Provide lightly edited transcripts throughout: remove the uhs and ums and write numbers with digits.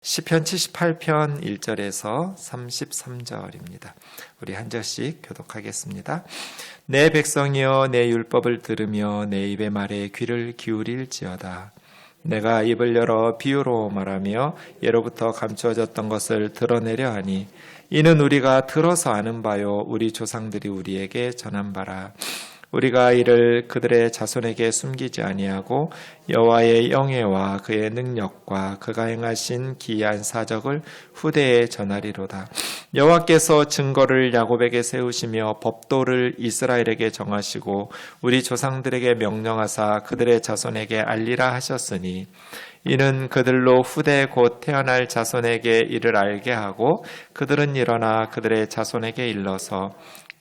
시편 78편 1절에서 33절입니다. 우리 한 절씩 교독하겠습니다. 내 백성이여 내 율법을 들으며 내 입의 말에 귀를 기울일지어다. 내가 입을 열어 비유로 말하며 예로부터 감추어졌던 것을 드러내려 하니 이는 우리가 들어서 아는 바요 우리 조상들이 우리에게 전한 바라. 우리가 이를 그들의 자손에게 숨기지 아니하고 여호와의 영예와 그의 능력과 그가 행하신 기이한 사적을 후대에 전하리로다. 여호와께서 증거를 야곱에게 세우시며 법도를 이스라엘에게 정하시고 우리 조상들에게 명령하사 그들의 자손에게 알리라 하셨으니 이는 그들로 후대 곧 태어날 자손에게 이를 알게 하고 그들은 일어나 그들의 자손에게 일러서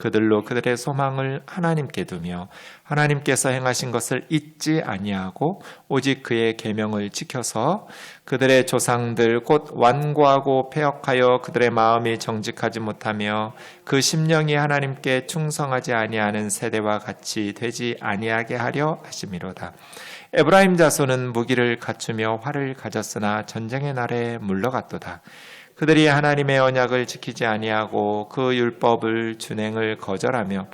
그들로 그들의 소망을 하나님께 두며 하나님께서 행하신 것을 잊지 아니하고 오직 그의 계명을 지켜서 그들의 조상들 곧 완고하고 패역하여 그들의 마음이 정직하지 못하며 그 심령이 하나님께 충성하지 아니하는 세대와 같이 되지 아니하게 하려 하심이로다. 에브라임 자손은 무기를 갖추며 활을 가졌으나 전쟁의 날에 물러갔도다. 그들이 하나님의 언약을 지키지 아니하고 그 율법을 준행을 거절하며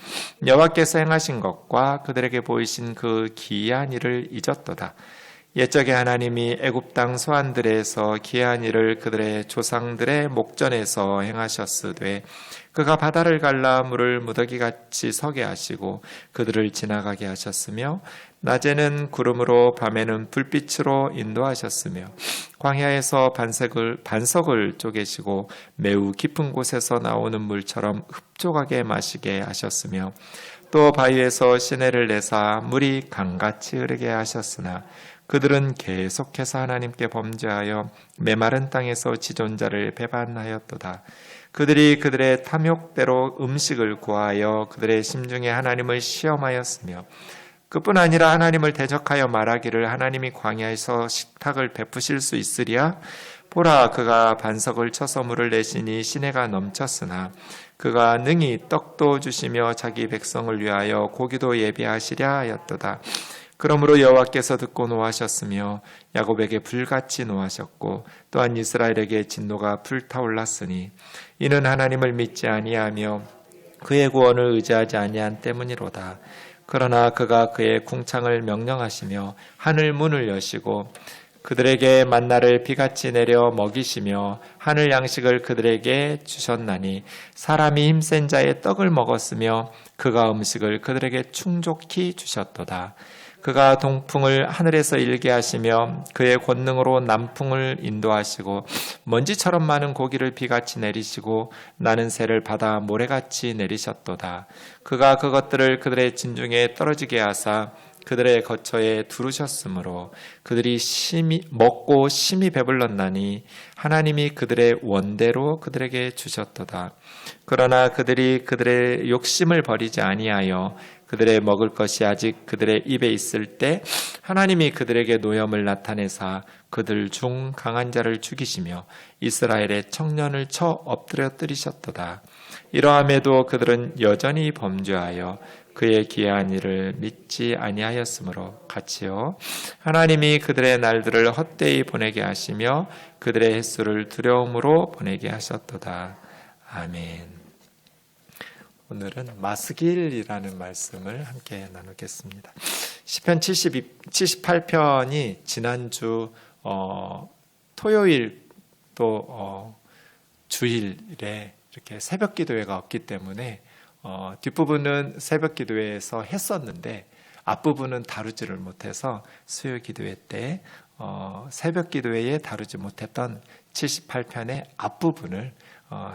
여호와께서 행하신 것과 그들에게 보이신 그 기이한 일을 잊었도다. 옛적에 하나님이 애굽 땅 소환들에서 기이한 일을 그들의 조상들의 목전에서 행하셨으되 그가 바다를 갈라 물을 무더기같이 서게 하시고 그들을 지나가게 하셨으며 낮에는 구름으로 밤에는 불빛으로 인도하셨으며 광야에서 반석을 쪼개시고 매우 깊은 곳에서 나오는 물처럼 흡족하게 마시게 하셨으며 또 바위에서 시내를 내사 물이 강같이 흐르게 하셨으나 그들은 계속해서 하나님께 범죄하여 메마른 땅에서 지존자를 배반하였도다. 그들이 그들의 탐욕대로 음식을 구하여 그들의 심중에 하나님을 시험하였으며 그뿐 아니라 하나님을 대적하여 말하기를 하나님이 광야에서 식탁을 베푸실 수 있으랴? 보라, 그가 반석을 쳐서 물을 내시니 시내가 넘쳤으나 그가 능히 떡도 주시며 자기 백성을 위하여 고기도 예비하시랴 하였도다. 그러므로 여호와께서 듣고 노하셨으며 야곱에게 불같이 노하셨고 또한 이스라엘에게 진노가 불타올랐으니 이는 하나님을 믿지 아니하며 그의 구원을 의지하지 아니한 때문이로다. 그러나 그가 그의 궁창을 명령하시며 하늘 문을 여시고 그들에게 만나를 비같이 내려 먹이시며 하늘 양식을 그들에게 주셨나니 사람이 힘센 자의 떡을 먹었으며 그가 음식을 그들에게 충족히 주셨도다. 그가 동풍을 하늘에서 일게 하시며 그의 권능으로 남풍을 인도하시고 먼지처럼 많은 고기를 비같이 내리시고 나는 새를 바다 모래같이 내리셨도다. 그가 그것들을 그들의 진중에 떨어지게 하사 그들의 거처에 두르셨으므로 그들이 먹고 심히 배불렀나니 하나님이 그들의 원대로 그들에게 주셨도다. 그러나 그들이 그들의 욕심을 버리지 아니하여 그들의 먹을 것이 아직 그들의 입에 있을 때 하나님이 그들에게 노염을 나타내사 그들 중 강한 자를 죽이시며 이스라엘의 청년을 쳐 엎드려뜨리셨도다. 이러함에도 그들은 여전히 범죄하여 그의 기이한 일을 믿지 아니하였으므로 같이요 하나님이 그들의 날들을 헛되이 보내게 하시며 그들의 횟수를 두려움으로 보내게 하셨도다. 아멘. 오늘은 마스길이라는 말씀을 함께 나누겠습니다. 시편 78편이 지난주 토요일 또 주일에 이렇게 새벽 기도회가 없기 때문에 뒷부분은 새벽 기도회에서 했었는데 앞부분은 다루지를 못해서 수요 기도회 때 새벽 기도회에 다루지 못했던 78편의 앞부분을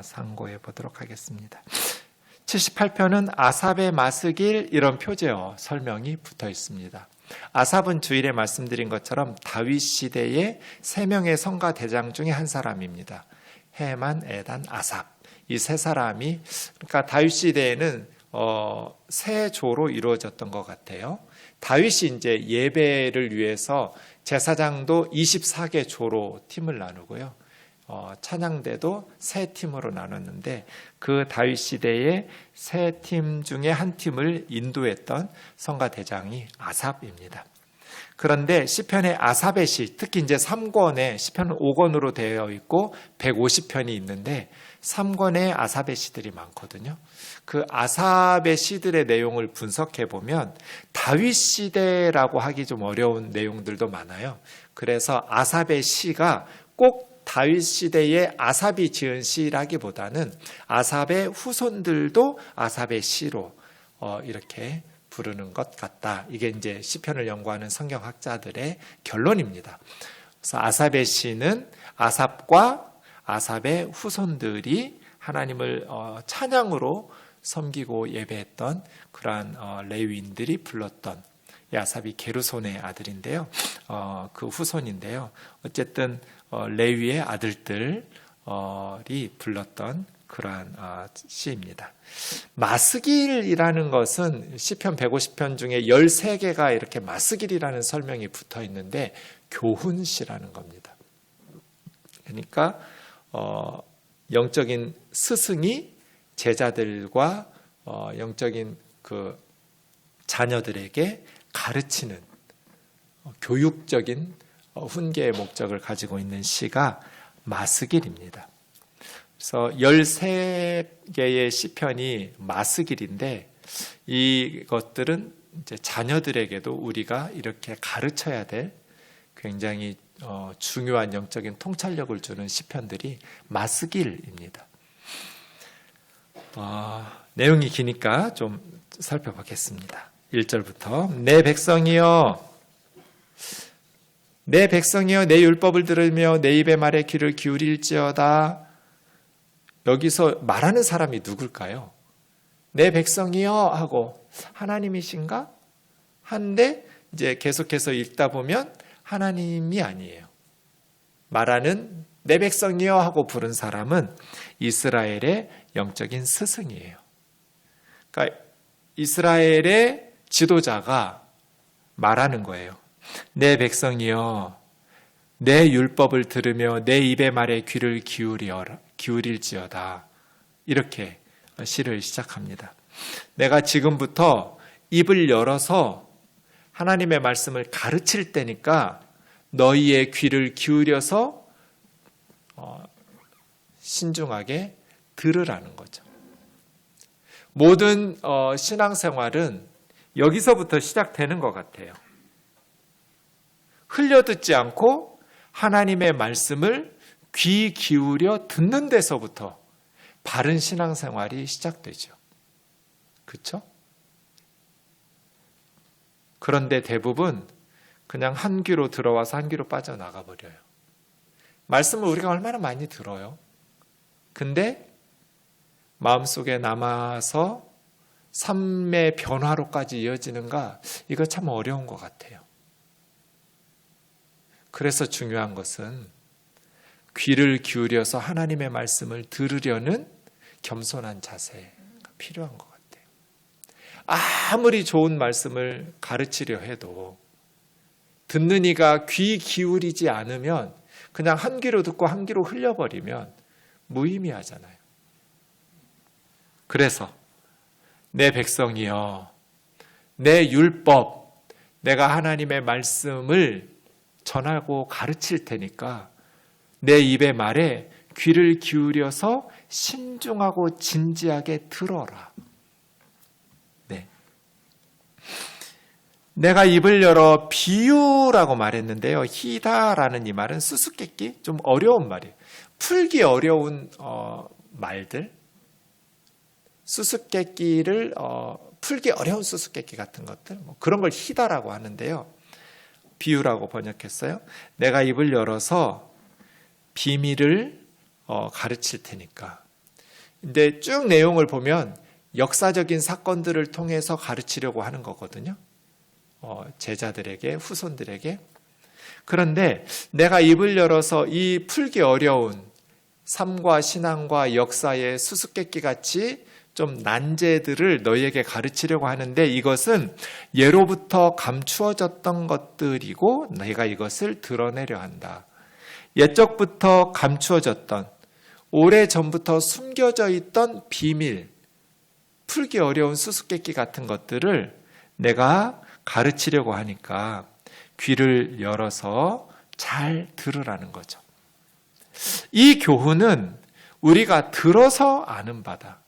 상고해 보도록 하겠습니다. 78편은 아삽의 마스길 이런 표제어 설명이 붙어 있습니다. 아삽은 주일에 말씀드린 것처럼 다윗 시대의 3명의 성가 대장 중에 한 사람입니다. 헤만, 에단, 아삽. 이 세 사람이 그러니까 다윗 시대에는 세 조로 이루어졌던 것 같아요. 다윗이 이제 예배를 위해서 제사장도 24개 조로 팀을 나누고요. 찬양대도 세 팀으로 나눴는데 그 다윗 시대의 세 팀 중에 한 팀을 인도했던 성가 대장이 아삽입니다. 그런데 시편의 아삽의 시, 특히 이제 3권에 시편은 5권으로 되어 있고 150편이 있는데 3권에 아삽의 시들이 많거든요. 그 아삽의 시들의 내용을 분석해 보면 다윗 시대라고 하기 좀 어려운 내용들도 많아요. 그래서 아삽의 시가 꼭 다윗 시대의 아삽이 지은 시라기보다는 아삽의 후손들도 아삽의 시로 이렇게 부르는 것 같다. 이게 이제 시편을 연구하는 성경학자들의 결론입니다. 그래서 아삽의 시는 아삽과 아삽의 후손들이 하나님을 찬양으로 섬기고 예배했던 그러한 레위인들이 불렀던, 아삽이 게르손의 아들인데요. 그 후손인데요. 어쨌든 레위의 아들들이 불렀던 그러한 시입니다. 마스길이라는 것은 시편 150편 중에 13개가 이렇게 마스길이라는 설명이 붙어 있는데 교훈시라는 겁니다. 그러니까 영적인 스승이 제자들과 영적인 그 자녀들에게 가르치는 교육적인 훈계의 목적을 가지고 있는 시가 마스길입니다. 그래서 13개의 시편이 마스길인데 이것들은 이제 자녀들에게도 우리가 이렇게 가르쳐야 될 굉장히 중요한 영적인 통찰력을 주는 시편들이 마스길입니다. 내용이 기니까 좀 살펴보겠습니다. 1절부터 내 백성이여 내 율법을 들으며 내 입의 말에 귀를 기울일지어다. 여기서 말하는 사람이 누굴까요? 내 백성이여 하고 하나님이신가? 한데 이제 계속해서 읽다 보면 하나님이 아니에요. 말하는 내 백성이여 하고 부른 사람은 이스라엘의 영적인 스승이에요. 그러니까 이스라엘의 지도자가 말하는 거예요. 내 백성이여 내 율법을 들으며 내 입의 말에 귀를 기울일지어다. 이렇게 시를 시작합니다. 내가 지금부터 입을 열어서 하나님의 말씀을 가르칠 때니까 너희의 귀를 기울여서 신중하게 들으라는 거죠. 모든 신앙생활은 여기서부터 시작되는 것 같아요. 흘려듣지 않고 하나님의 말씀을 귀 기울여 듣는 데서부터 바른 신앙생활이 시작되죠. 그렇죠? 그런데 대부분 그냥 한 귀로 들어와서 한 귀로 빠져나가 버려요. 말씀을 우리가 얼마나 많이 들어요. 근데 마음속에 남아서 삶의 변화로까지 이어지는가? 이거 참 어려운 것 같아요. 그래서 중요한 것은 귀를 기울여서 하나님의 말씀을 들으려는 겸손한 자세가 필요한 것 같아요. 아무리 좋은 말씀을 가르치려 해도 듣는 이가 귀 기울이지 않으면 그냥 한 귀로 듣고 한 귀로 흘려버리면 무의미하잖아요. 그래서 내 백성이여 내 율법 내가 하나님의 말씀을 전하고 가르칠 테니까 내 입의 말에 귀를 기울여서 신중하고 진지하게 들어라. 네. 내가 입을 열어 비유라고 말했는데요. 희다라는 이 말은 수수께끼? 좀 어려운 말이에요. 풀기 어려운 말들. 수수께끼를 풀기 어려운 수수께끼 같은 것들. 그런 걸 희다라고 하는데요. 비유라고 번역했어요. 내가 입을 열어서 비밀을 가르칠 테니까. 근데 쭉 내용을 보면 역사적인 사건들을 통해서 가르치려고 하는 거거든요. 제자들에게, 후손들에게. 그런데 내가 입을 열어서 이 풀기 어려운 삶과 신앙과 역사의 수수께끼 같이 좀 난제들을 너희에게 가르치려고 하는데 이것은 예로부터 감추어졌던 것들이고 내가 이것을 드러내려 한다. 옛적부터 감추어졌던 오래전부터 숨겨져 있던 비밀, 풀기 어려운 수수께끼 같은 것들을 내가 가르치려고 하니까 귀를 열어서 잘 들으라는 거죠. 이 교훈은 우리가 들어서 아는 바다.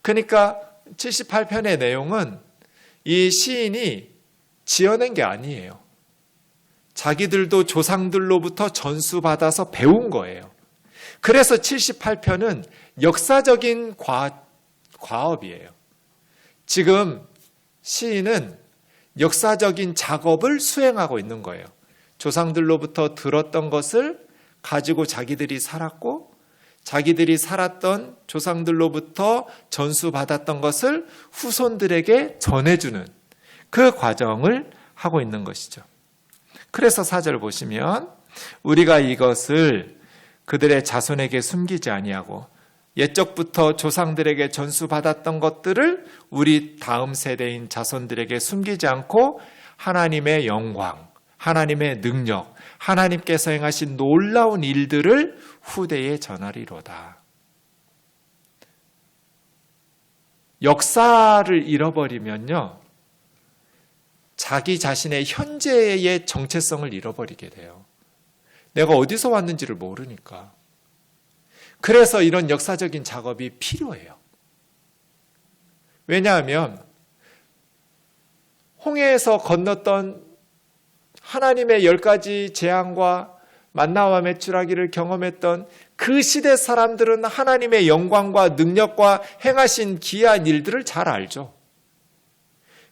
그러니까 78편의 내용은 이 시인이 지어낸 게 아니에요. 자기들도 조상들로부터 전수받아서 배운 거예요. 그래서 78편은 역사적인 과업이에요. 지금 시인은 역사적인 작업을 수행하고 있는 거예요. 조상들로부터 들었던 것을 가지고 자기들이 살았고, 자기들이 살았던 조상들로부터 전수받았던 것을 후손들에게 전해주는 그 과정을 하고 있는 것이죠. 그래서 4절 보시면 우리가 이것을 그들의 자손에게 숨기지 아니하고 옛적부터 조상들에게 전수받았던 것들을 우리 다음 세대인 자손들에게 숨기지 않고 하나님의 영광, 하나님의 능력, 하나님께서 행하신 놀라운 일들을 후대에 전하리로다. 역사를 잃어버리면요, 자기 자신의 현재의 정체성을 잃어버리게 돼요. 내가 어디서 왔는지를 모르니까. 그래서 이런 역사적인 작업이 필요해요. 왜냐하면 홍해에서 건넜던 하나님의 10가지 재앙과 만나와 메추라기를 경험했던 그 시대 사람들은 하나님의 영광과 능력과 행하신 기이한 일들을 잘 알죠.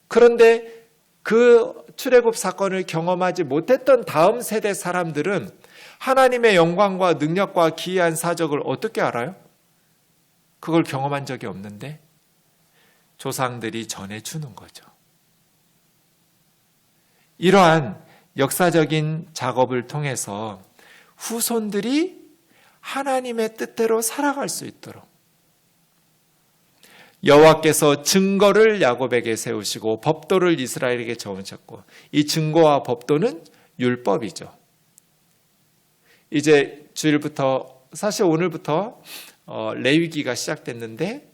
그런데 그 출애굽 사건을 경험하지 못했던 다음 세대 사람들은 하나님의 영광과 능력과 기이한 사적을 어떻게 알아요? 그걸 경험한 적이 없는데 조상들이 전해주는 거죠. 이러한 역사적인 작업을 통해서 후손들이 하나님의 뜻대로 살아갈 수 있도록 여호와께서 증거를 야곱에게 세우시고 법도를 이스라엘에게 적으셨고, 이 증거와 법도는 율법이죠. 이제 주일부터, 사실 오늘부터 레위기가 시작됐는데,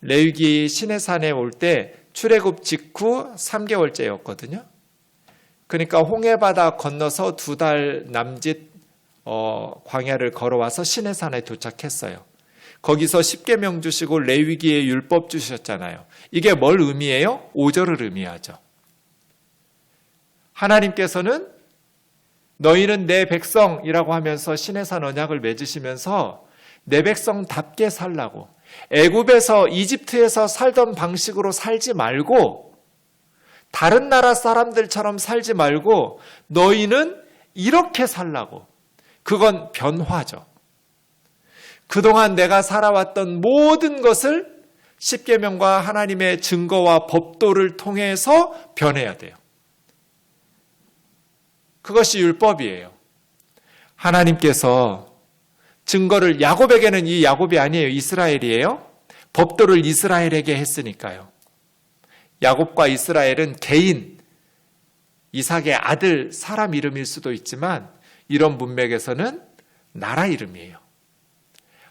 레위기 시내산에 올 때 출애굽 직후 3개월째였거든요. 그러니까 홍해바다 건너서 2달 남짓 광야를 걸어와서 시내산에 도착했어요. 거기서 10계명 주시고 레위기의 율법 주셨잖아요. 이게 뭘 의미해요? 5절을 의미하죠. 하나님께서는 너희는 내 백성이라고 하면서 시내산 언약을 맺으시면서 내 백성답게 살라고, 애굽에서 이집트에서 살던 방식으로 살지 말고 다른 나라 사람들처럼 살지 말고 너희는 이렇게 살라고. 그건 변화죠. 그동안 내가 살아왔던 모든 것을 십계명과 하나님의 증거와 법도를 통해서 변해야 돼요. 그것이 율법이에요. 하나님께서 증거를, 야곱에게는 이 야곱이 아니에요. 이스라엘이에요. 법도를 이스라엘에게 했으니까요. 야곱과 이스라엘은 개인, 이삭의 아들, 사람 이름일 수도 있지만 이런 문맥에서는 나라 이름이에요.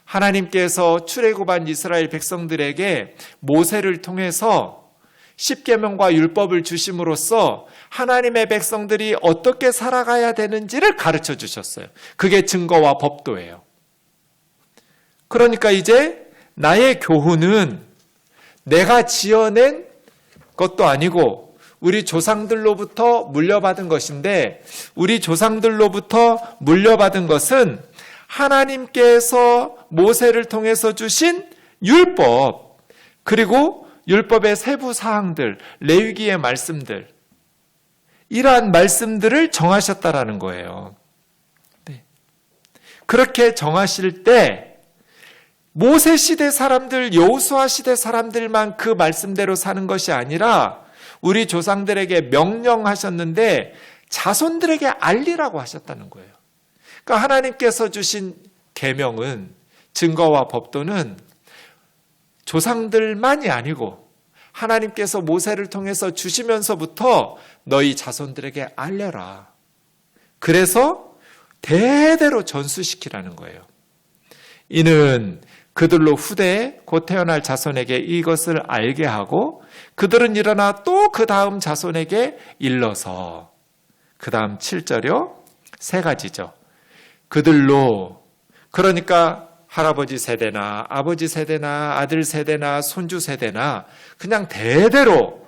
하나님께서 출애굽한 이스라엘 백성들에게 모세를 통해서 십계명과 율법을 주심으로써 하나님의 백성들이 어떻게 살아가야 되는지를 가르쳐 주셨어요. 그게 증거와 법도예요. 그러니까 이제 나의 교훈은 내가 지어낸 것도 아니고 우리 조상들로부터 물려받은 것인데, 우리 조상들로부터 물려받은 것은 하나님께서 모세를 통해서 주신 율법, 그리고 율법의 세부 사항들, 레위기의 말씀들, 이러한 말씀들을 정하셨다라는 거예요. 네. 그렇게 정하실 때 모세 시대 사람들, 여호수아 시대 사람들만 그 말씀대로 사는 것이 아니라 우리 조상들에게 명령하셨는데 자손들에게 알리라고 하셨다는 거예요. 그러니까 하나님께서 주신 계명은, 증거와 법도는 조상들만이 아니고 하나님께서 모세를 통해서 주시면서부터 너희 자손들에게 알려라. 그래서 대대로 전수시키라는 거예요. 이는 그들로 후대에 곧 태어날 자손에게 이것을 알게 하고 그들은 일어나 또 그 다음 자손에게 일러서, 그 다음 7절이요. 세 가지죠. 그들로, 그러니까 할아버지 세대나 아버지 세대나 아들 세대나 손주 세대나 그냥 대대로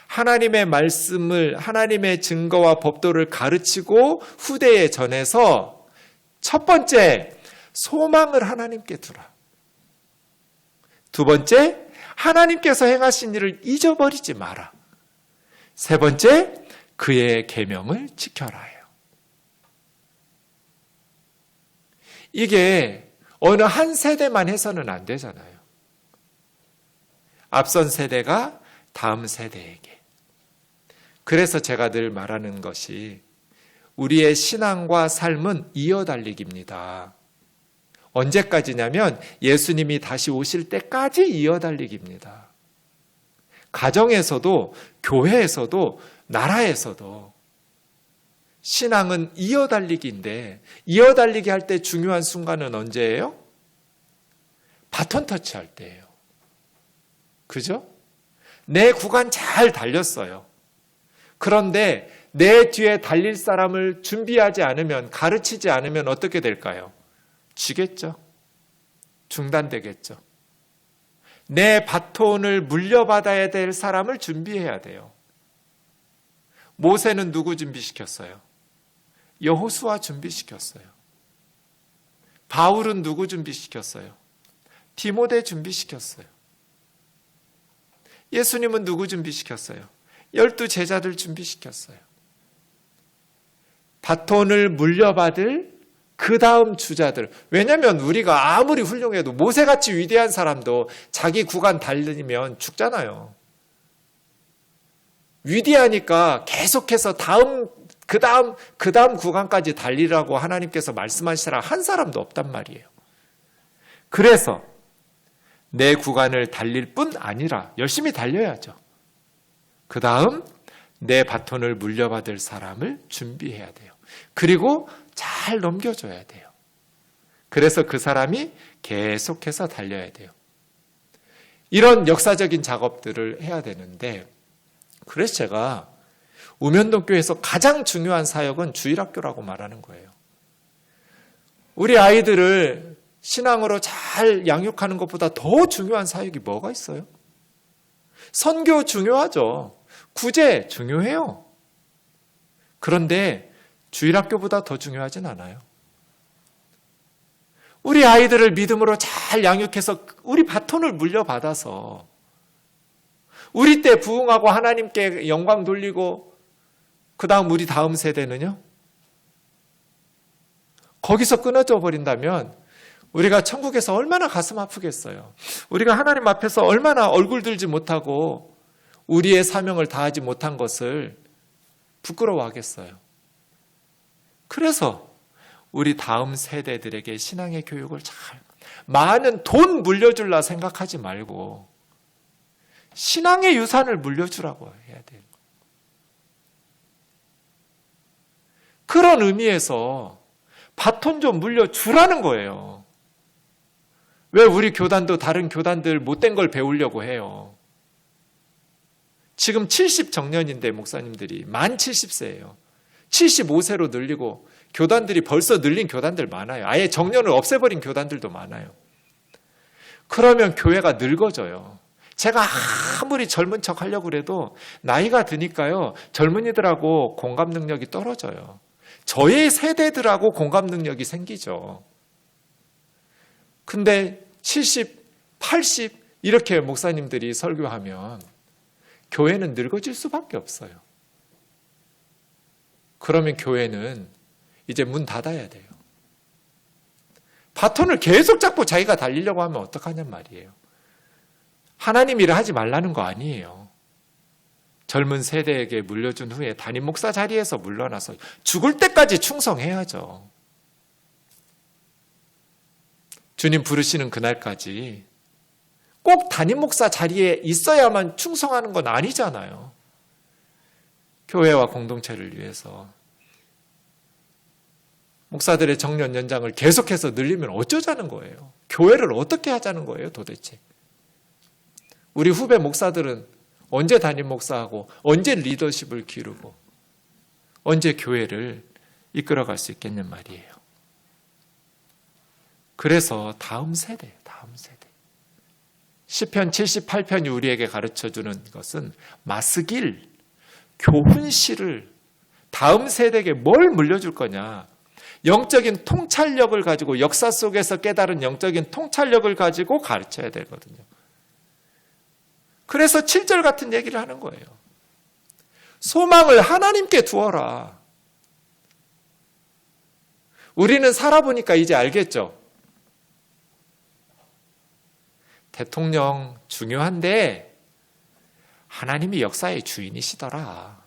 하나님의 말씀을, 하나님의 증거와 법도를 가르치고 후대에 전해서 첫 번째, 소망을 하나님께 두라. 두 번째, 하나님께서 행하신 일을 잊어버리지 마라. 세 번째, 그의 계명을 지켜라요. 이게 어느 한 세대만 해서는 안 되잖아요. 앞선 세대가 다음 세대에게. 그래서 제가 늘 말하는 것이 우리의 신앙과 삶은 이어달리기입니다. 언제까지냐면 예수님이 다시 오실 때까지 이어달리기입니다. 가정에서도 교회에서도 나라에서도 신앙은 이어달리기인데 이어달리기 할 때 중요한 순간은 언제예요? 바톤 터치할 때예요. 그죠? 내 구간 잘 달렸어요. 그런데 내 뒤에 달릴 사람을 준비하지 않으면, 가르치지 않으면 어떻게 될까요? 지겠죠. 중단되겠죠. 내 바톤을 물려받아야 될 사람을 준비해야 돼요. 모세는 누구 준비시켰어요? 여호수아 준비시켰어요. 바울은 누구 준비시켰어요? 디모데 준비시켰어요. 예수님은 누구 준비시켰어요? 12 제자들 준비시켰어요. 바톤을 물려받을 그 다음 주자들. 왜냐하면 우리가 아무리 훌륭해도 모세같이 위대한 사람도 자기 구간 달리면 죽잖아요. 위대하니까 계속해서 그 다음 구간까지 달리라고 하나님께서 말씀하시라 한 사람도 없단 말이에요. 그래서 내 구간을 달릴 뿐 아니라 열심히 달려야죠. 그 다음 내 바톤을 물려받을 사람을 준비해야 돼요. 그리고 잘 넘겨줘야 돼요. 그래서 그 사람이 계속해서 달려야 돼요. 이런 역사적인 작업들을 해야 되는데, 그래서 제가 우면동교회에서 가장 중요한 사역은 주일학교라고 말하는 거예요. 우리 아이들을 신앙으로 잘 양육하는 것보다 더 중요한 사역이 뭐가 있어요? 선교 중요하죠. 구제 중요해요. 그런데 주일학교보다 더 중요하진 않아요. 우리 아이들을 믿음으로 잘 양육해서 우리 바톤을 물려받아서 우리 때 부흥하고 하나님께 영광 돌리고 그 다음 우리 다음 세대는요? 거기서 끊어져 버린다면 우리가 천국에서 얼마나 가슴 아프겠어요. 우리가 하나님 앞에서 얼마나 얼굴 들지 못하고 우리의 사명을 다하지 못한 것을 부끄러워하겠어요. 그래서 우리 다음 세대들에게 신앙의 교육을 많은 돈 물려줄라 생각하지 말고 신앙의 유산을 물려주라고 해야 돼요. 그런 의미에서 바톤 좀 물려주라는 거예요. 왜 우리 교단도 다른 교단들 못된 걸 배우려고 해요? 지금 70 정년인데 목사님들이 만 70세예요. 75세로 늘리고 교단들이 벌써 늘린 교단들 많아요. 아예 정년을 없애버린 교단들도 많아요. 그러면 교회가 늙어져요. 제가 아무리 젊은 척 하려고 그래도 나이가 드니까요. 젊은이들하고 공감 능력이 떨어져요. 저의 세대들하고 공감 능력이 생기죠. 근데 70, 80 이렇게 목사님들이 설교하면 교회는 늙어질 수밖에 없어요. 그러면 교회는 이제 문 닫아야 돼요. 바톤을 계속 잡고 자기가 달리려고 하면 어떡하냔 말이에요. 하나님 일을 하지 말라는 거 아니에요. 젊은 세대에게 물려준 후에 담임 목사 자리에서 물러나서 죽을 때까지 충성해야죠. 주님 부르시는 그날까지 꼭 담임 목사 자리에 있어야만 충성하는 건 아니잖아요. 교회와 공동체를 위해서 목사들의 정년 연장을 계속해서 늘리면 어쩌자는 거예요? 교회를 어떻게 하자는 거예요, 도대체? 우리 후배 목사들은 언제 담임 목사하고 언제 리더십을 기르고 언제 교회를 이끌어갈 수 있겠냔 말이에요. 그래서 다음 세대. 시편 78편이 우리에게 가르쳐주는 것은 마스길, 교훈실을 다음 세대에게 뭘 물려줄 거냐. 영적인 통찰력을 가지고 역사 속에서 깨달은 영적인 통찰력을 가지고 가르쳐야 되거든요. 그래서 7절 같은 얘기를 하는 거예요. 소망을 하나님께 두어라. 우리는 살아보니까 이제 알겠죠. 대통령 중요한데 하나님이 역사의 주인이시더라.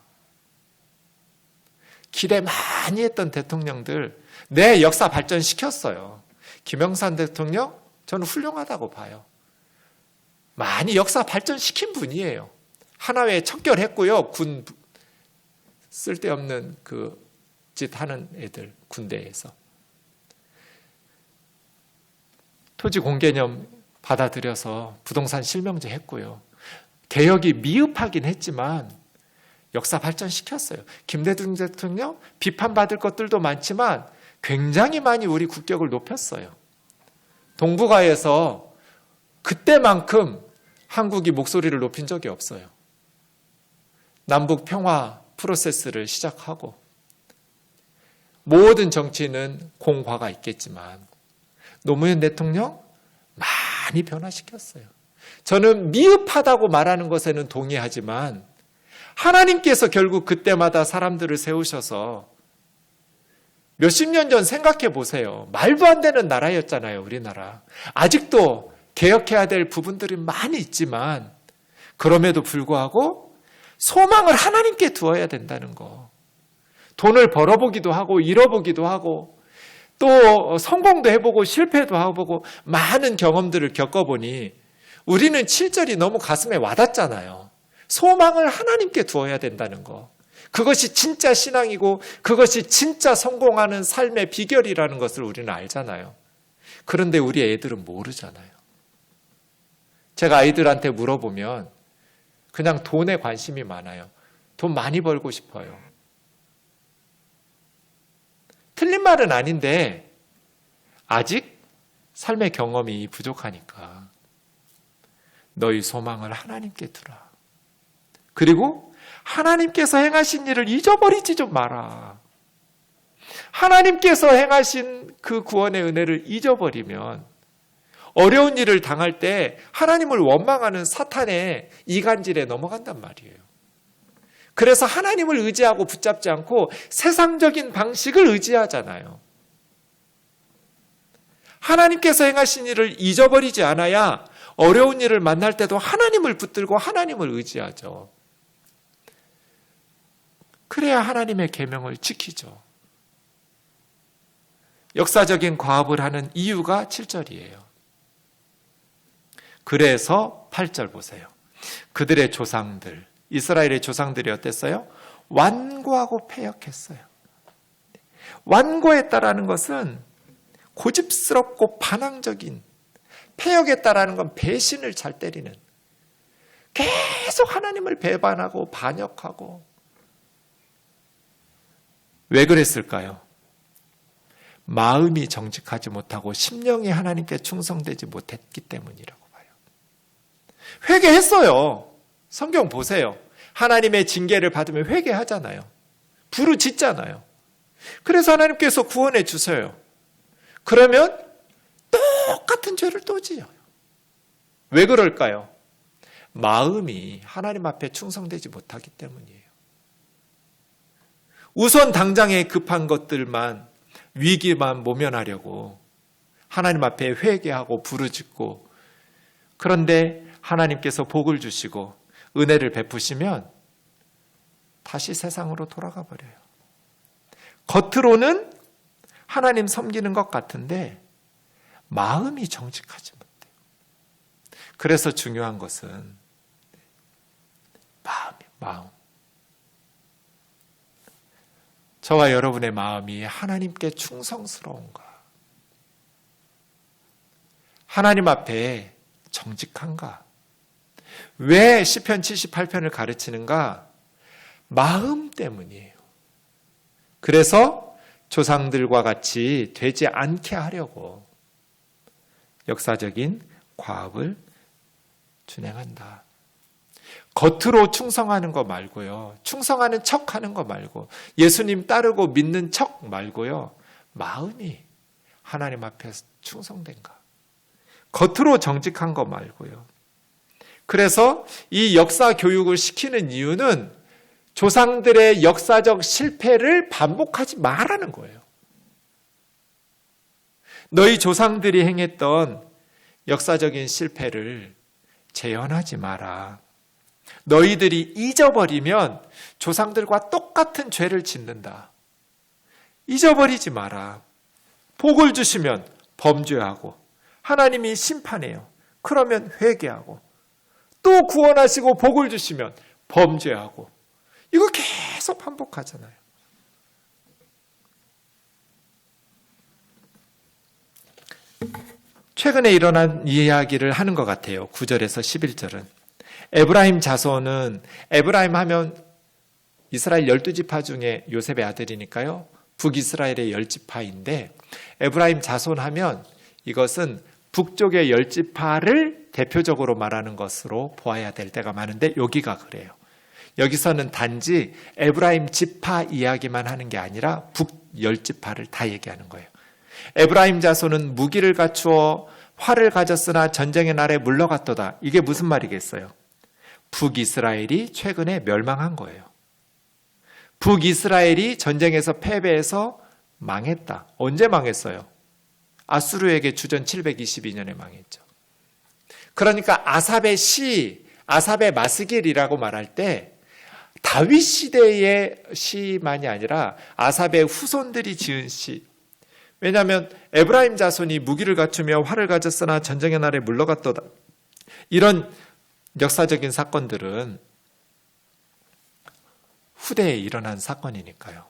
기대 많이 했던 대통령들 내 역사 발전시켰어요. 김영삼 대통령 저는 훌륭하다고 봐요. 많이 역사 발전시킨 분이에요. 하나회에 척결했고요. 군 쓸데없는 그 짓 하는 애들 군대에서. 토지 공개념 받아들여서 부동산 실명제 했고요. 개혁이 미흡하긴 했지만 역사 발전시켰어요. 김대중 대통령 비판받을 것들도 많지만 굉장히 많이 우리 국격을 높였어요. 동북아에서 그때만큼 한국이 목소리를 높인 적이 없어요. 남북 평화 프로세스를 시작하고 모든 정치는 공과가 있겠지만 노무현 대통령 많이 변화시켰어요. 저는 미흡하다고 말하는 것에는 동의하지만 하나님께서 결국 그때마다 사람들을 세우셔서 몇십 년 전 생각해 보세요. 말도 안 되는 나라였잖아요, 우리나라. 아직도 개혁해야 될 부분들이 많이 있지만 그럼에도 불구하고 소망을 하나님께 두어야 된다는 거. 돈을 벌어보기도 하고 잃어보기도 하고 또 성공도 해보고 실패도 해보고 많은 경험들을 겪어보니 우리는 7절이 너무 가슴에 와닿잖아요. 소망을 하나님께 두어야 된다는 거. 그것이 진짜 신앙이고 그것이 진짜 성공하는 삶의 비결이라는 것을 우리는 알잖아요. 그런데 우리 애들은 모르잖아요. 제가 아이들한테 물어보면 그냥 돈에 관심이 많아요. 돈 많이 벌고 싶어요. 틀린 말은 아닌데 아직 삶의 경험이 부족하니까 너희 소망을 하나님께 두라. 그리고 하나님께서 행하신 일을 잊어버리지 좀 마라. 하나님께서 행하신 그 구원의 은혜를 잊어버리면 어려운 일을 당할 때 하나님을 원망하는 사탄의 이간질에 넘어간단 말이에요. 그래서 하나님을 의지하고 붙잡지 않고 세상적인 방식을 의지하잖아요. 하나님께서 행하신 일을 잊어버리지 않아야 어려운 일을 만날 때도 하나님을 붙들고 하나님을 의지하죠. 그래야 하나님의 계명을 지키죠. 역사적인 과업을 하는 이유가 7절이에요. 그래서 8절 보세요. 그들의 조상들, 이스라엘의 조상들이 어땠어요? 완고하고 패역했어요. 완고했다라는 것은 고집스럽고 반항적인, 패역했다라는 건 배신을 잘 때리는, 계속 하나님을 배반하고 반역하고. 왜 그랬을까요? 마음이 정직하지 못하고 심령이 하나님께 충성되지 못했기 때문이라고 봐요. 회개했어요. 성경 보세요. 하나님의 징계를 받으면 회개하잖아요. 부르짖잖아요. 그래서 하나님께서 구원해 주세요. 그러면 똑같은 죄를 또 지어요. 왜 그럴까요? 마음이 하나님 앞에 충성되지 못하기 때문이에요. 우선 당장에 급한 것들만, 위기만 모면하려고 하나님 앞에 회개하고 부르짖고, 그런데 하나님께서 복을 주시고 은혜를 베푸시면 다시 세상으로 돌아가 버려요. 겉으로는 하나님 섬기는 것 같은데 마음이 정직하지 못해요. 그래서 중요한 것은 마음. 저와 여러분의 마음이 하나님께 충성스러운가? 하나님 앞에 정직한가? 왜 시편 78편을 가르치는가? 마음 때문이에요. 그래서 조상들과 같이 되지 않게 하려고 역사적인 과업을 준행한다. 겉으로 충성하는 거 말고요. 충성하는 척 하는 거 말고, 예수님 따르고 믿는 척 말고요. 마음이 하나님 앞에 충성된가. 겉으로 정직한 거 말고요. 그래서 이 역사 교육을 시키는 이유는 조상들의 역사적 실패를 반복하지 말라는 거예요. 너희 조상들이 행했던 역사적인 실패를 재현하지 마라. 너희들이 잊어버리면 조상들과 똑같은 죄를 짓는다. 잊어버리지 마라. 복을 주시면 범죄하고 하나님이 심판해요. 그러면 회개하고 또 구원하시고 복을 주시면 범죄하고 이거 계속 반복하잖아요. 최근에 일어난 이야기를 하는 것 같아요. 9절에서 11절은. 에브라임 자손은, 에브라임 하면 이스라엘 12지파 중에 요셉의 아들이니까요. 북이스라엘의 10지파인데 에브라임 자손 하면 이것은 북쪽의 10지파를 대표적으로 말하는 것으로 보아야 될 때가 많은데 여기가 그래요. 여기서는 단지 에브라임 지파 이야기만 하는 게 아니라 북 10지파를 다 얘기하는 거예요. 에브라임 자손은 무기를 갖추어 활을 가졌으나 전쟁의 날에 물러갔도다. 이게 무슨 말이겠어요? 북이스라엘이 최근에 멸망한 거예요. 북이스라엘이 전쟁에서 패배해서 망했다. 언제 망했어요? 아수르에게 주전 722년에 망했죠. 그러니까 아삽의 시, 아삽의 마스길이라고 말할 때 다윗 시대의 시만이 아니라 아삽의 후손들이 지은 시. 왜냐하면 에브라임 자손이 무기를 갖추며 활을 가졌으나 전쟁의 날에 물러갔도다. 이런 역사적인 사건들은 후대에 일어난 사건이니까요.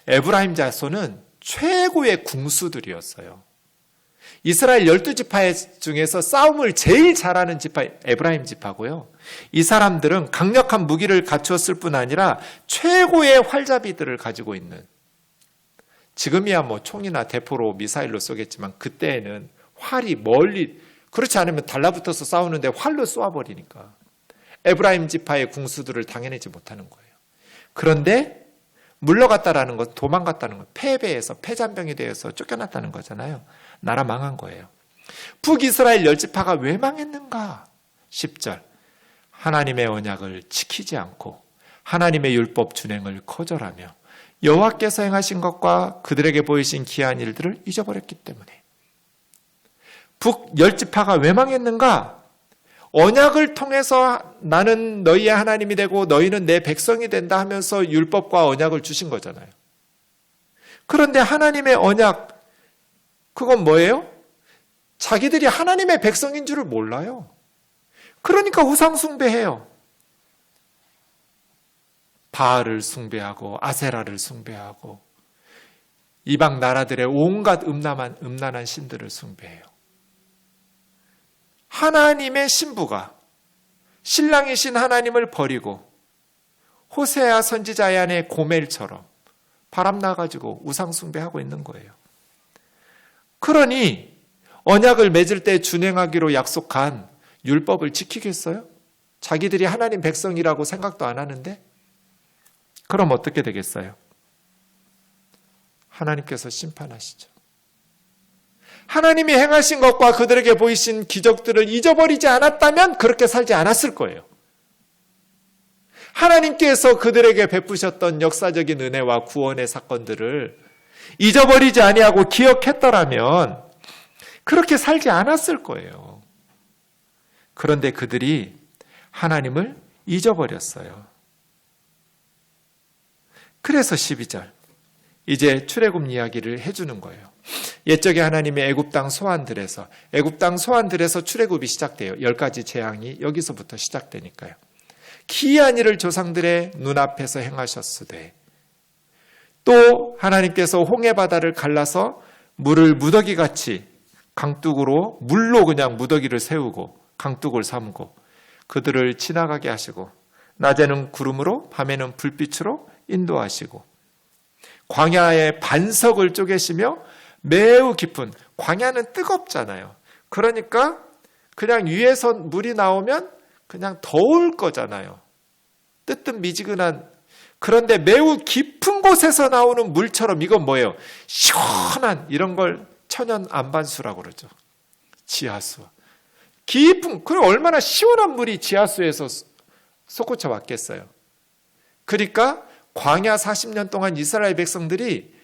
에브라임 자손은 최고의 궁수들이었어요. 이스라엘 12지파 중에서 싸움을 제일 잘하는 지파 에브라임 지파고요. 이 사람들은 강력한 무기를 갖추었을 뿐 아니라 최고의 활잡이들을 가지고 있는, 지금이야 뭐 총이나 대포로 미사일로 쏘겠지만 그때에는 활이 멀리, 그렇지 않으면 달라붙어서 싸우는데 활로 쏘아버리니까 에브라임 지파의 궁수들을 당해내지 못하는 거예요. 그런데 물러갔다라는 것, 도망갔다는 것, 패배해서 패잔병이 되어서 쫓겨났다는 거잖아요. 나라 망한 거예요. 북이스라엘 10지파가 왜 망했는가? 10절. 하나님의 언약을 지키지 않고 하나님의 율법 준행을 거절하며 여호와께서 행하신 것과 그들에게 보이신 기이한 일들을 잊어버렸기 때문에. 북 10지파가 왜 망했는가? 언약을 통해서 나는 너희의 하나님이 되고 너희는 내 백성이 된다 하면서 율법과 언약을 주신 거잖아요. 그런데 하나님의 언약, 그건 뭐예요? 자기들이 하나님의 백성인 줄을 몰라요. 그러니까 우상 숭배해요. 바알을 숭배하고 아세라를 숭배하고 이방 나라들의 온갖 음란한 신들을 숭배해요. 하나님의 신부가 신랑이신 하나님을 버리고 호세아 선지자의 아내 고멜처럼 바람 나가지고 우상 숭배하고 있는 거예요. 그러니 언약을 맺을 때 준행하기로 약속한 율법을 지키겠어요? 자기들이 하나님 백성이라고 생각도 안 하는데? 그럼 어떻게 되겠어요? 하나님께서 심판하시죠. 하나님이 행하신 것과 그들에게 보이신 기적들을 잊어버리지 않았다면 그렇게 살지 않았을 거예요. 하나님께서 그들에게 베푸셨던 역사적인 은혜와 구원의 사건들을 잊어버리지 아니하고 기억했더라면 그렇게 살지 않았을 거예요. 그런데 그들이 하나님을 잊어버렸어요. 그래서 12절, 이제 출애굽 이야기를 해주는 거예요. 옛적에 하나님이 애굽 땅 소환들에서 출애굽이 시작돼요. 10가지 재앙이 여기서부터 시작되니까요. 기이한 일을 조상들의 눈앞에서 행하셨으되 또 하나님께서 홍해 바다를 갈라서 물을 무더기같이 강둑으로 물로 그냥 무더기를 세우고 강둑을 삼고 그들을 지나가게 하시고 낮에는 구름으로 밤에는 불빛으로 인도하시고 광야의 반석을 쪼개시며 매우 깊은, 광야는 뜨겁잖아요. 그러니까 그냥 위에서 물이 나오면 그냥 더울 거잖아요. 뜨뜻미지근한. 그런데 매우 깊은 곳에서 나오는 물처럼, 이건 뭐예요? 시원한, 이런 걸 천연 안반수라고 그러죠. 지하수. 깊은, 그럼 얼마나 시원한 물이 지하수에서 솟구쳐 왔겠어요. 그러니까 광야 40년 동안 이스라엘 백성들이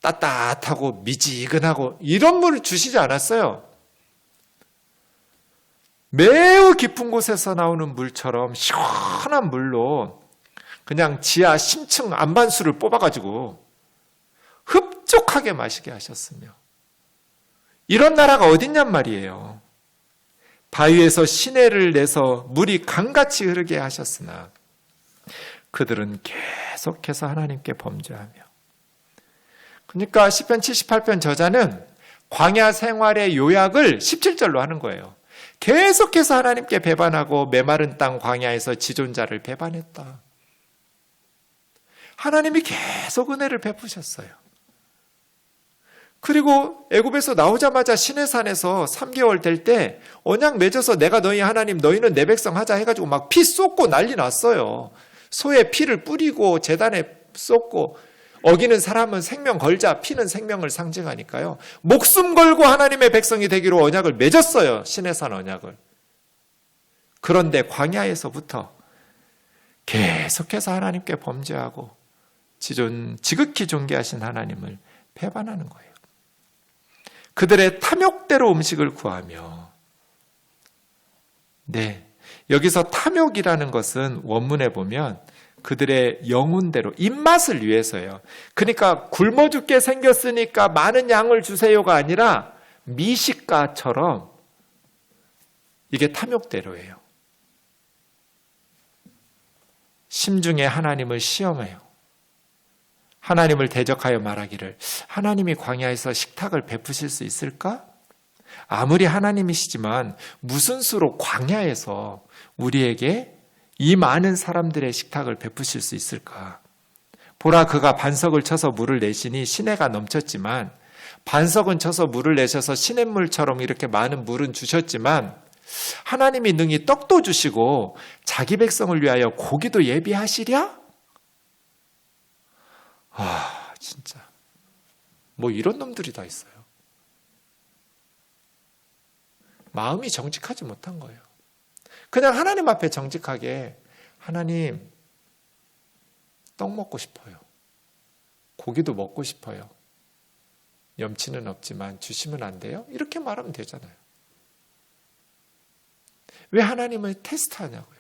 따뜻하고 미지근하고 이런 물을 주시지 않았어요. 매우 깊은 곳에서 나오는 물처럼 시원한 물로 그냥 지하 심층 안반수를 뽑아가지고 흡족하게 마시게 하셨으며, 이런 나라가 어딨냔 말이에요. 바위에서 시내를 내서 물이 강같이 흐르게 하셨으나 그들은 계속해서 하나님께 범죄하며. 그러니까 시편 78편 저자는 광야 생활의 요약을 17절로 하는 거예요. 계속해서 하나님께 배반하고 메마른 땅 광야에서 지존자를 배반했다. 하나님이 계속 은혜를 베푸셨어요. 그리고 애굽에서 나오자마자 시내산에서 3개월 될 때 언약 맺어서 내가 너희 하나님, 너희는 내 백성 하자 해가지고 막 피 쏟고 난리 났어요. 소의 피를 뿌리고 제단에 쏟고, 어기는 사람은 생명 걸자, 피는 생명을 상징하니까요. 목숨 걸고 하나님의 백성이 되기로 언약을 맺었어요. 시내산 언약을. 그런데 광야에서부터 계속해서 하나님께 범죄하고 지극히 존귀하신 하나님을 배반하는 거예요. 그들의 탐욕대로 음식을 구하며. 네, 여기서 탐욕이라는 것은 원문에 보면 그들의 영혼대로, 입맛을 위해서요. 그러니까 굶어 죽게 생겼으니까 많은 양을 주세요가 아니라 미식가처럼 이게 탐욕대로예요. 심중에 하나님을 시험해요. 하나님을 대적하여 말하기를, 하나님이 광야에서 식탁을 베푸실 수 있을까? 아무리 하나님이시지만 무슨 수로 광야에서 우리에게 이 많은 사람들의 식탁을 베푸실 수 있을까? 보라, 그가 반석을 쳐서 물을 내시니 시내가 넘쳤지만, 반석은 쳐서 물을 내셔서 시냇물처럼 이렇게 많은 물은 주셨지만, 하나님이 능히 떡도 주시고 자기 백성을 위하여 고기도 예비하시랴? 진짜 뭐 이런 놈들이 다 있어요. 마음이 정직하지 못한 거예요. 그냥 하나님 앞에 정직하게, 하나님 떡 먹고 싶어요. 고기도 먹고 싶어요. 염치는 없지만 주시면 안 돼요? 이렇게 말하면 되잖아요. 왜 하나님을 테스트하냐고요.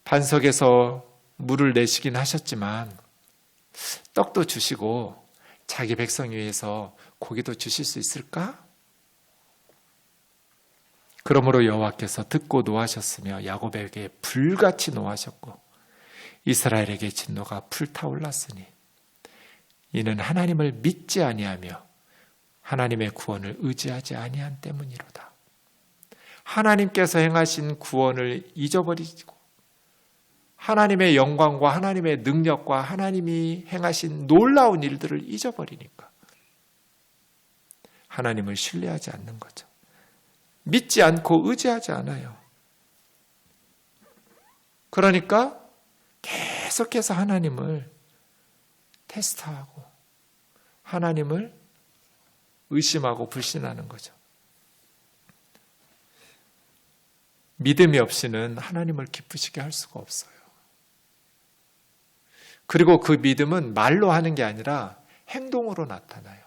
반석에서 물을 내시긴 하셨지만 떡도 주시고 자기 백성 위해서 고기도 주실 수 있을까? 그러므로 여호와께서 듣고 노하셨으며 야곱에게 불같이 노하셨고 이스라엘에게 진노가 불타올랐으니 이는 하나님을 믿지 아니하며 하나님의 구원을 의지하지 아니한 때문이로다. 하나님께서 행하신 구원을 잊어버리고 하나님의 영광과 하나님의 능력과 하나님이 행하신 놀라운 일들을 잊어버리니까 하나님을 신뢰하지 않는 거죠. 믿지 않고 의지하지 않아요. 그러니까 계속해서 하나님을 테스트하고 하나님을 의심하고 불신하는 거죠. 믿음이 없이는 하나님을 기쁘시게 할 수가 없어요. 그리고 그 믿음은 말로 하는 게 아니라 행동으로 나타나요.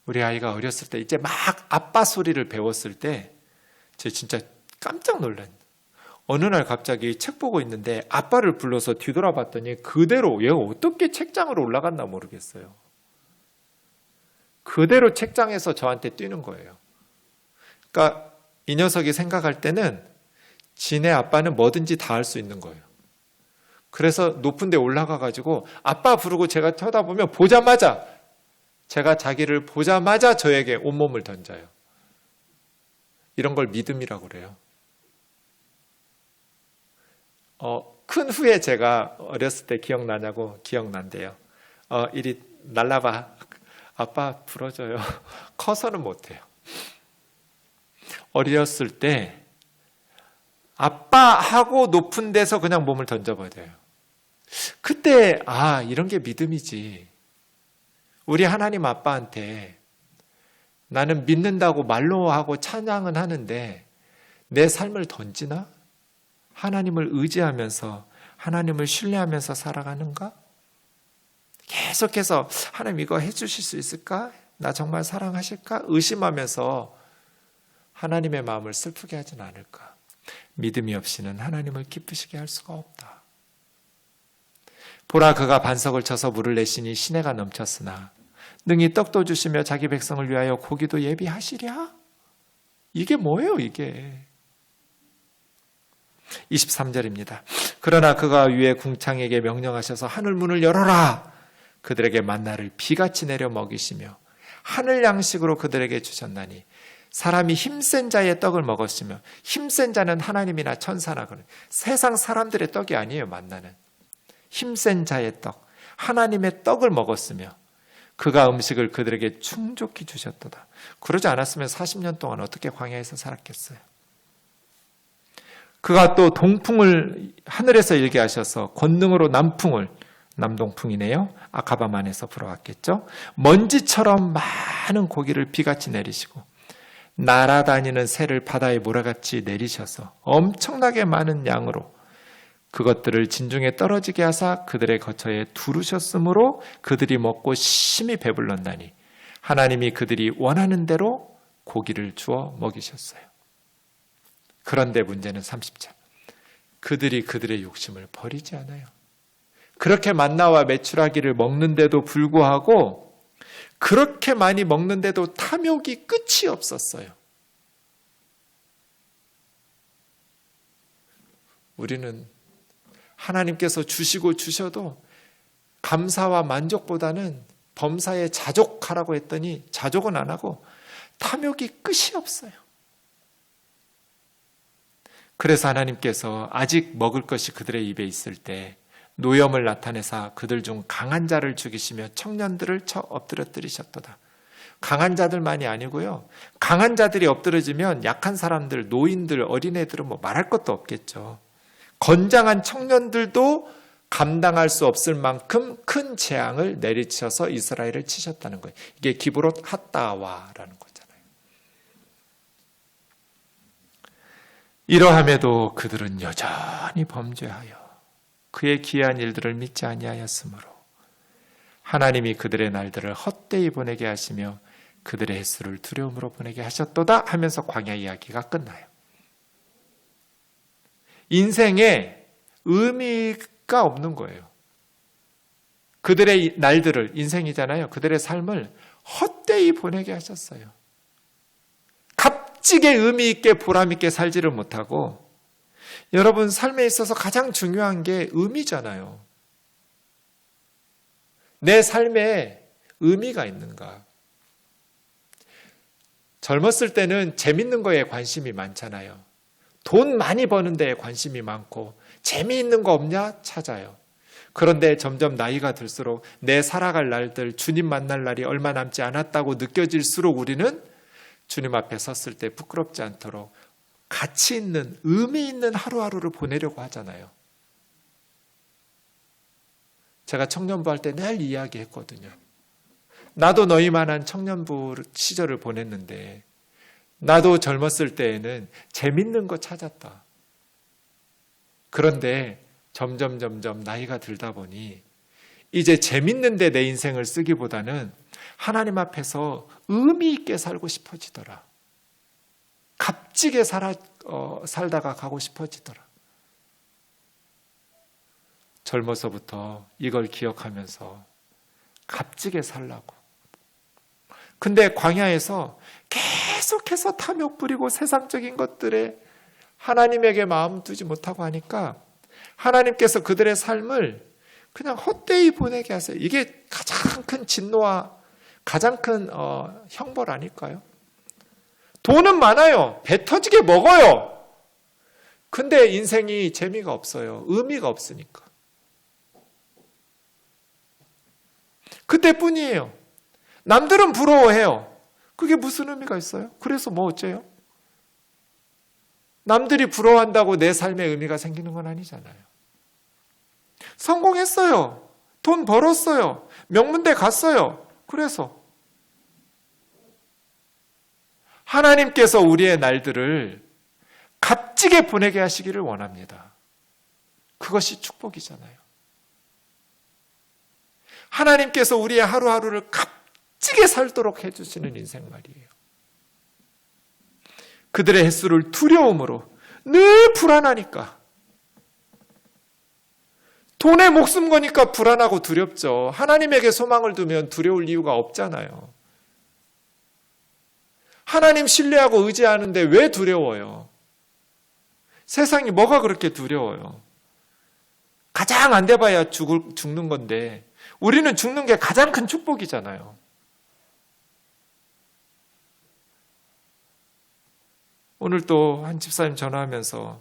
우리 아이가 어렸을 때 이제 막 아빠 소리를 배웠을 때 제가 진짜 깜짝 놀란. 어느 날 갑자기 책 보고 있는데 아빠를 불러서 뒤돌아봤더니 그대로, 얘가 어떻게 책장으로 올라갔나 모르겠어요. 그대로 책장에서 저한테 뛰는 거예요. 그러니까 이 녀석이 생각할 때는 지네 아빠는 뭐든지 다 할 수 있는 거예요. 그래서 높은 데 올라가가지고 아빠 부르고 제가 쳐다보면 제가 자기를 보자마자 저에게 온몸을 던져요. 이런 걸 믿음이라고 그래요. 큰 후에 제가 어렸을 때 기억나냐고 기억난대요. 이리 날라봐. 아빠 불어줘요. 커서는 못해요. 어렸을 때 아빠하고 높은 데서 그냥 몸을 던져버려요. 그때 이런 게 믿음이지. 우리 하나님 아빠한테 나는 믿는다고 말로 하고 찬양은 하는데 내 삶을 던지나? 하나님을 의지하면서 하나님을 신뢰하면서 살아가는가? 계속해서 하나님 이거 해주실 수 있을까? 나 정말 사랑하실까? 의심하면서 하나님의 마음을 슬프게 하진 않을까? 믿음이 없이는 하나님을 기쁘시게 할 수가 없다. 보라 그가 반석을 쳐서 물을 내시니 시내가 넘쳤으나 능히 떡도 주시며 자기 백성을 위하여 고기도 예비하시랴? 이게 뭐예요 이게? 23절입니다. 그러나 그가 위에 궁창에게 명령하셔서 하늘 문을 열어라. 그들에게 만나를 비같이 내려 먹이시며 하늘 양식으로 그들에게 주셨나니 사람이 힘센 자의 떡을 먹었으며 힘센 자는 하나님이나 천사나 그런 세상 사람들의 떡이 아니에요. 만나는 힘센 자의 떡 하나님의 떡을 먹었으며 그가 음식을 그들에게 충족히 주셨도다. 그러지 않았으면 40년 동안 어떻게 광야에서 살았겠어요. 그가 또 동풍을 하늘에서 일게 하셔서 권능으로 남풍을 남동풍이네요. 아카바만에서 불어왔겠죠. 먼지처럼 많은 고기를 비같이 내리시고 날아다니는 새를 바다에 모래같이 내리셔서 엄청나게 많은 양으로 그것들을 진중에 떨어지게 하사 그들의 거처에 두르셨으므로 그들이 먹고 심히 배불렀나니 하나님이 그들이 원하는 대로 고기를 주어 먹이셨어요. 그런데 문제는 30절. 그들이 그들의 욕심을 버리지 않아요. 그렇게 만나와 메추라기를 먹는데도 불구하고 그렇게 많이 먹는데도 탐욕이 끝이 없었어요. 우리는 하나님께서 주시고 주셔도 감사와 만족보다는 범사에 자족하라고 했더니 자족은 안 하고 탐욕이 끝이 없어요. 그래서 하나님께서 아직 먹을 것이 그들의 입에 있을 때 노염을 나타내사 그들 중 강한 자를 죽이시며 청년들을 쳐 엎드러뜨리셨도다. 강한 자들만이 아니고요. 강한 자들이 엎드러지면 약한 사람들, 노인들, 어린애들은 뭐 말할 것도 없겠죠. 건장한 청년들도 감당할 수 없을 만큼 큰 재앙을 내리쳐서 이스라엘을 치셨다는 거예요. 이게 기브롯 핫다와라는 거잖아요. 이러함에도 그들은 여전히 범죄하여 그의 기이한 일들을 믿지 아니하였으므로 하나님이 그들의 날들을 헛되이 보내게 하시며 그들의 횟수를 두려움으로 보내게 하셨도다 하면서 광야 이야기가 끝나요. 인생에 의미가 없는 거예요. 그들의 날들을, 인생이잖아요. 그들의 삶을 헛되이 보내게 하셨어요. 값지게 의미 있게 보람 있게 살지를 못하고 여러분 삶에 있어서 가장 중요한 게 의미잖아요. 내 삶에 의미가 있는가? 젊었을 때는 재밌는 거에 관심이 많잖아요. 돈 많이 버는 데에 관심이 많고 재미있는 거 없냐 찾아요. 그런데 점점 나이가 들수록 내 살아갈 날들, 주님 만날 날이 얼마 남지 않았다고 느껴질수록 우리는 주님 앞에 섰을 때 부끄럽지 않도록 가치 있는, 의미 있는 하루하루를 보내려고 하잖아요. 제가 청년부 할 때 늘 이야기했거든요. 나도 너희만한 청년부 시절을 보냈는데 나도 젊었을 때에는 재밌는 거 찾았다. 그런데 점점 나이가 들다 보니 이제 재밌는데 내 인생을 쓰기보다는 하나님 앞에서 의미 있게 살고 싶어지더라. 값지게 살다가 가고 싶어지더라. 젊어서부터 이걸 기억하면서 값지게 살라고. 근데 광야에서 계속해서 탐욕 부리고 세상적인 것들에 하나님에게 마음 두지 못하고 하니까 하나님께서 그들의 삶을 그냥 헛되이 보내게 하세요. 이게 가장 큰 진노와 가장 큰 형벌 아닐까요? 돈은 많아요. 배 터지게 먹어요. 근데 인생이 재미가 없어요. 의미가 없으니까. 그때뿐이에요. 남들은 부러워해요. 그게 무슨 의미가 있어요? 그래서 뭐 어째요? 남들이 부러워한다고 내 삶에 의미가 생기는 건 아니잖아요. 성공했어요. 돈 벌었어요. 명문대 갔어요. 그래서 하나님께서 우리의 날들을 값지게 보내게 하시기를 원합니다. 그것이 축복이잖아요. 하나님께서 우리의 하루하루를 값지게 살도록 해주시는 인생 말이에요. 그들의 횟수를 두려움으로 늘 불안하니까. 돈에 목숨 거니까 불안하고 두렵죠. 하나님에게 소망을 두면 두려울 이유가 없잖아요. 하나님 신뢰하고 의지하는데 왜 두려워요? 세상이 뭐가 그렇게 두려워요? 가장 안 돼봐야 죽는 건데 우리는 죽는 게 가장 큰 축복이잖아요. 오늘 또 한 집사님 전화하면서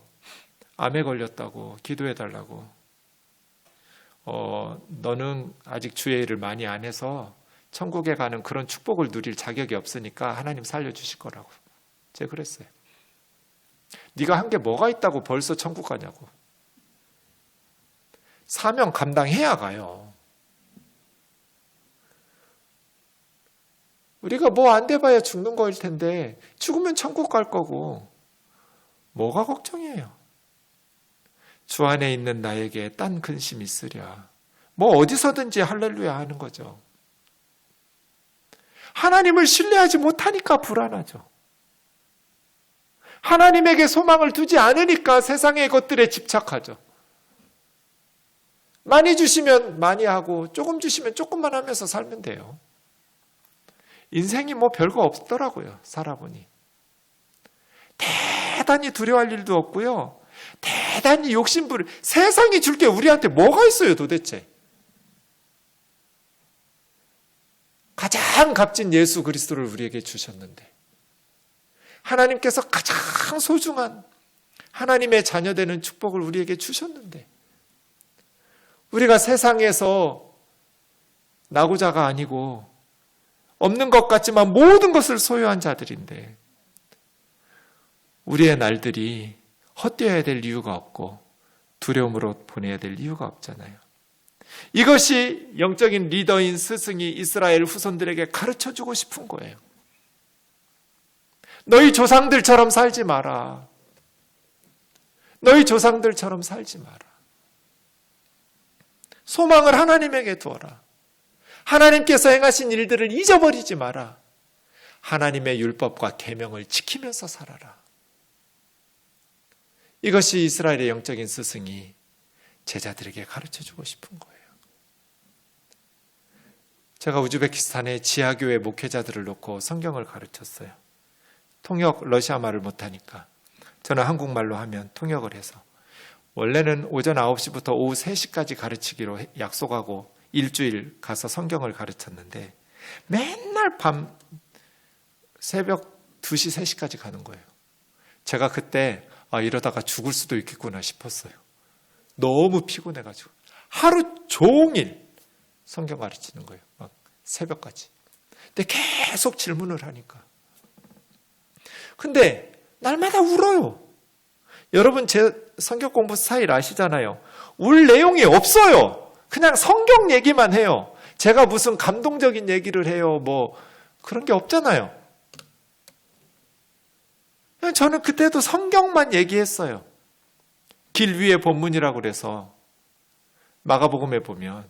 암에 걸렸다고 기도해달라고. 너는 아직 주의 일을 많이 안 해서 천국에 가는 그런 축복을 누릴 자격이 없으니까 하나님 살려주실 거라고. 제가 그랬어요. 네가 한 게 뭐가 있다고 벌써 천국 가냐고. 사명 감당해야 가요. 우리가 뭐 안 돼봐야 죽는 거일 텐데 죽으면 천국 갈 거고 뭐가 걱정이에요. 주 안에 있는 나에게 딴 근심 있으랴. 뭐 어디서든지 할렐루야 하는 거죠. 하나님을 신뢰하지 못하니까 불안하죠. 하나님에게 소망을 두지 않으니까 세상의 것들에 집착하죠. 많이 주시면 많이 하고 조금 주시면 조금만 하면서 살면 돼요. 인생이 뭐 별거 없더라고요. 살아보니. 대단히 두려워할 일도 없고요. 대단히 욕심부릴 세상이 줄 게 우리한테 뭐가 있어요 도대체. 가장 값진 예수 그리스도를 우리에게 주셨는데 하나님께서 가장 소중한 하나님의 자녀되는 축복을 우리에게 주셨는데 우리가 세상에서 나고자가 아니고 없는 것 같지만 모든 것을 소유한 자들인데 우리의 날들이 헛되어야 될 이유가 없고 두려움으로 보내야 될 이유가 없잖아요. 이것이 영적인 리더인 스승이 이스라엘 후손들에게 가르쳐주고 싶은 거예요. 너희 조상들처럼 살지 마라. 너희 조상들처럼 살지 마라. 소망을 하나님에게 두어라. 하나님께서 행하신 일들을 잊어버리지 마라. 하나님의 율법과 계명을 지키면서 살아라. 이것이 이스라엘의 영적인 스승이 제자들에게 가르쳐주고 싶은 거예요. 제가 우즈베키스탄의 지하교회 목회자들을 놓고 성경을 가르쳤어요. 통역 러시아 말을 못하니까 저는 한국말로 하면 통역을 해서 원래는 오전 9시부터 오후 3시까지 가르치기로 약속하고 일주일 가서 성경을 가르쳤는데 맨날 밤 새벽 2시, 3시까지 가는 거예요. 제가 그때 이러다가 죽을 수도 있겠구나 싶었어요. 너무 피곤해가지고 하루 종일 성경 가르치는 거예요. 막 새벽까지. 근데 계속 질문을 하니까. 근데 날마다 울어요. 여러분 제 성경 공부 스타일 아시잖아요. 울 내용이 없어요. 그냥 성경 얘기만 해요. 제가 무슨 감동적인 얘기를 해요. 뭐 그런 게 없잖아요. 저는 그때도 성경만 얘기했어요. 길 위의 본문이라고 그래서 마가복음에 보면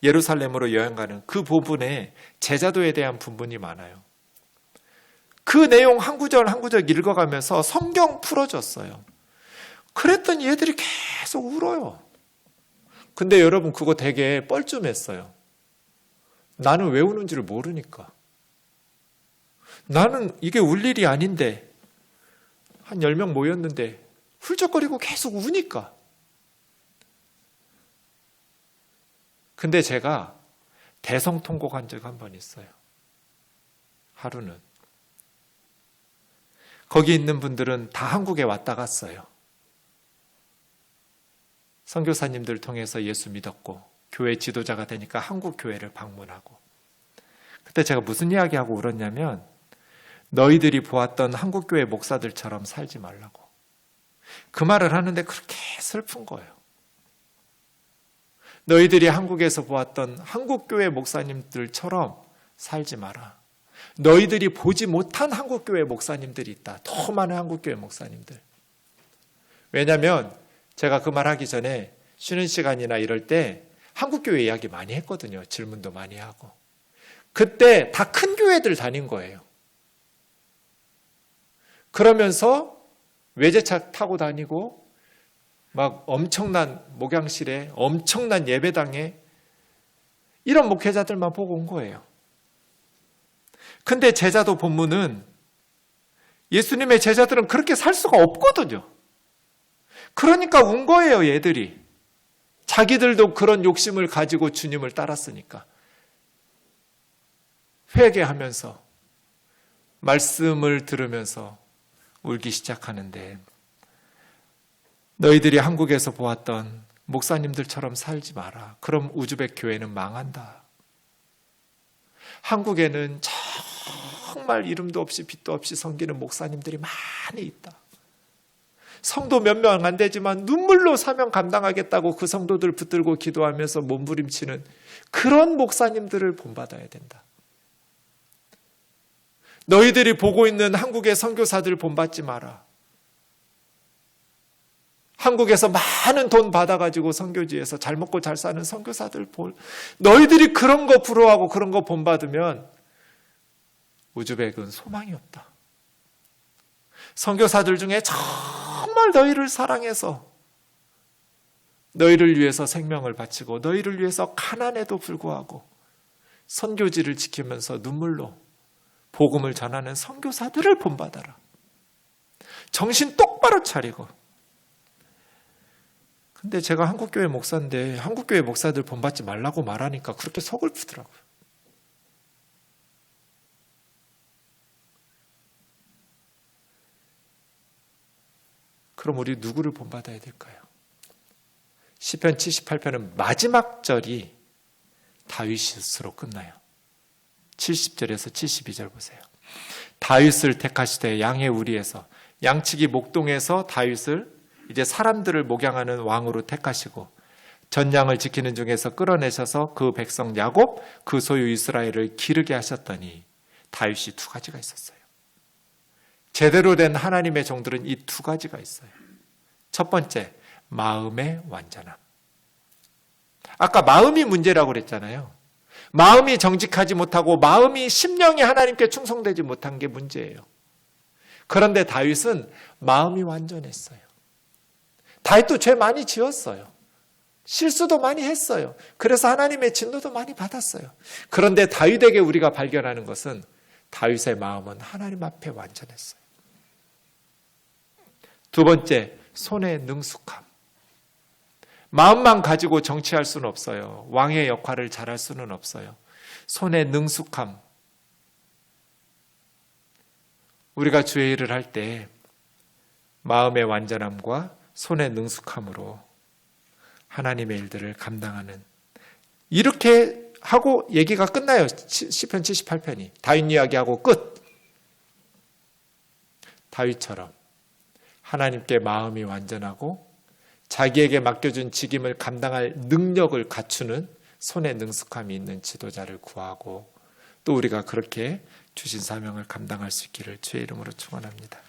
예루살렘으로 여행 가는 그 부분에 제자도에 대한 부분이 많아요. 그 내용 한 구절 한 구절 읽어가면서 성경 풀어줬어요. 그랬더니 얘들이 계속 울어요. 근데 여러분 그거 되게 뻘쭘했어요. 나는 왜 우는지를 모르니까. 나는 이게 울 일이 아닌데 한 10명 모였는데 훌쩍거리고 계속 우니까. 근데 제가 대성통곡한 적 한 번 있어요. 하루는. 거기 있는 분들은 다 한국에 왔다 갔어요. 선교사님들 통해서 예수 믿었고 교회 지도자가 되니까 한국 교회를 방문하고, 그때 제가 무슨 이야기하고 울었냐면 너희들이 보았던 한국 교회 목사들처럼 살지 말라고. 그 말을 하는데 그렇게 슬픈 거예요. 너희들이 한국에서 보았던 한국 교회 목사님들처럼 살지 마라. 너희들이 보지 못한 한국 교회 목사님들이 있다. 더 많은 한국 교회 목사님들. 왜냐하면 제가 그 말 하기 전에 쉬는 시간이나 이럴 때 한국 교회 이야기 많이 했거든요. 질문도 많이 하고. 그때 다 큰 교회들 다닌 거예요. 그러면서 외제차 타고 다니고 막 엄청난 목양실에 엄청난 예배당에 이런 목회자들만 보고 온 거예요. 근데 제자도 본문은 예수님의 제자들은 그렇게 살 수가 없거든요. 그러니까 운 거예요, 얘들이. 자기들도 그런 욕심을 가지고 주님을 따랐으니까. 회개하면서 말씀을 들으면서 울기 시작하는데, 너희들이 한국에서 보았던 목사님들처럼 살지 마라. 그럼 우즈벡 교회는 망한다. 한국에는 정말 이름도 없이 빛도 없이 섬기는 목사님들이 많이 있다. 성도 몇 명 안 되지만 눈물로 사명 감당하겠다고 그 성도들 붙들고 기도하면서 몸부림치는 그런 목사님들을 본받아야 된다. 너희들이 보고 있는 한국의 선교사들 본받지 마라. 한국에서 많은 돈 받아가지고 선교지에서 잘 먹고 잘 사는 선교사들 너희들이 그런 거 부러워하고 그런 거 본받으면 우즈벡은 소망이 없다. 선교사들 중에 정말 너희를 사랑해서 너희를 위해서 생명을 바치고 너희를 위해서 가난에도 불구하고 선교지를 지키면서 눈물로 복음을 전하는 선교사들을 본받아라. 정신 똑바로 차리고. 근데 제가 한국교회 목사인데 한국교회 목사들 본받지 말라고 말하니까 그렇게 서글프더라고요. 그럼 우리 누구를 본받아야 될까요? 시편 78편은 마지막 절이 다윗으로 끝나요. 70절에서 72절 보세요. 다윗을 택하시되 양의 우리에서, 양치기 목동에서 다윗을 이제 사람들을 목양하는 왕으로 택하시고 전양을 지키는 중에서 끌어내셔서 그 백성 야곱, 그 소유 이스라엘을 기르게 하셨더니 다윗이 두 가지가 있었어요. 제대로 된 하나님의 종들은 이 두 가지가 있어요. 첫 번째, 마음의 완전함. 아까 마음이 문제라고 그랬잖아요. 마음이 정직하지 못하고 마음이 심령이 하나님께 충성되지 못한 게 문제예요. 그런데 다윗은 마음이 완전했어요. 다윗도 죄 많이 지었어요. 실수도 많이 했어요. 그래서 하나님의 진노도 많이 받았어요. 그런데 다윗에게 우리가 발견하는 것은 다윗의 마음은 하나님 앞에 완전했어요. 두 번째, 손의 능숙함. 마음만 가지고 정치할 수는 없어요. 왕의 역할을 잘할 수는 없어요. 손의 능숙함. 우리가 주의 일을 할 때 마음의 완전함과 손의 능숙함으로 하나님의 일들을 감당하는, 이렇게 하고 얘기가 끝나요. 시편 78편이. 다윗 이야기하고 끝. 다윗처럼 하나님께 마음이 완전하고 자기에게 맡겨준 직임을 감당할 능력을 갖추는 손에 능숙함이 있는 지도자를 구하고, 또 우리가 그렇게 주신 사명을 감당할 수 있기를 주의 이름으로 축원합니다.